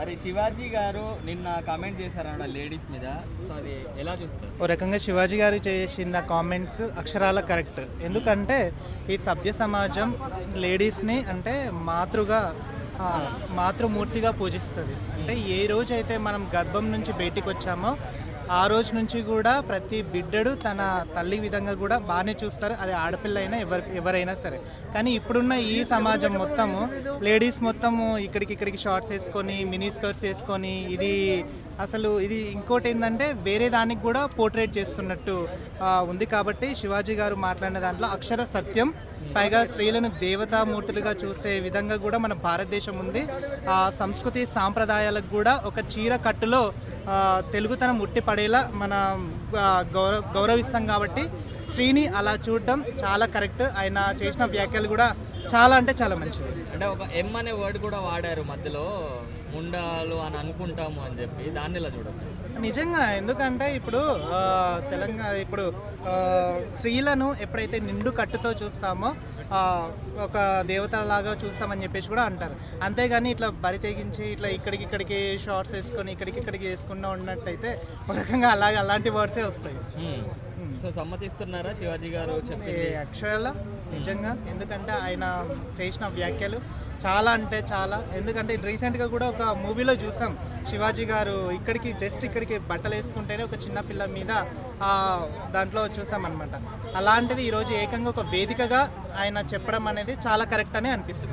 మరి శివాజీ గారు నిన్న కామెంట్ చేశారన్న లేడీస్ మీద, సో అది ఎలా చూస్తారు? ఓ రకంగా శివాజీ గారు చేసిన కామెంట్స్ అక్షరాల కరెక్ట్. ఎందుకంటే ఈ సభ్య సమాజం లేడీస్ని అంటే మాతృమూర్తిగా పూజిస్తుంది. అంటే ఏ రోజైతే మనం గర్భం నుంచి బయటికి వచ్చామో ఆ రోజు నుంచి కూడా ప్రతి బిడ్డడు తన తల్లి విధంగా కూడా బాగానే చూస్తారు, అది ఆడపిల్ల అయినా ఎవరైనా సరే. కానీ ఇప్పుడున్న ఈ సమాజం మొత్తము లేడీస్ మొత్తము ఇక్కడికి షార్ట్స్ వేసుకొని మినీ స్కర్ట్స్ వేసుకొని ఇది ఇంకోటి ఏంటంటే వేరే దానికి కూడా పోర్ట్రేట్ చేస్తున్నట్టు ఉంది. కాబట్టి శివాజీ గారు మాట్లాడిన దాంట్లో అక్షర సత్యం. పైగా స్త్రీలను దేవతామూర్తులుగా చూసే విధంగా కూడా మన భారతదేశం ఉంది. ఆ సంస్కృతి సాంప్రదాయాలకు కూడా ఒక చీర కట్టులో తెలుగుతనం ఉట్టి పడేలా మన గౌరవిస్తాం. కాబట్టి స్త్రీని అలా చూడడం చాలా కరెక్ట్. ఆయన చేసిన వ్యాఖ్యలు కూడా చాలా అంటే చాలా మంచిది. అంటే ఒక ఎం అనే వర్డ్ కూడా వాడారు మధ్యలో, ముండాలు అని అనుకుంటాము అని చెప్పి, దాన్ని ఇలా చూడొచ్చు నిజంగా. ఎందుకంటే ఇప్పుడు స్త్రీలను ఎప్పుడైతే నిండు కట్టుతో చూస్తామో ఒక దేవతలాగా చూస్తామని చెప్పేసి కూడా అంటారు. అంతేగాని ఇట్లా బరి తెగించి ఇట్లా ఇక్కడికి షార్ట్స్ వేసుకొని ఇక్కడికి వేసుకున్నా ఉన్నట్టయితే ఒక రకంగా అలాంటి వర్డ్సే వస్తాయి. సో సమ్మతిస్తున్నారా శివాజీ గారు చెప్పి? యాక్చువల్గా నిజంగా. ఎందుకంటే ఆయన చేసిన వ్యాఖ్యలు చాలా అంటే చాలా. ఎందుకంటే రీసెంట్గా కూడా ఒక మూవీలో చూసాం, శివాజీ గారు ఇక్కడికి బట్టలు వేసుకుంటేనే ఒక చిన్న పిల్ల మీద దాంట్లో చూసామన్నమాట. అలాంటిది ఈరోజు ఏకంగా ఒక వేదికగా ఆయన చెప్పడం అనేది చాలా కరెక్ట్ అని అనిపిస్తుంది.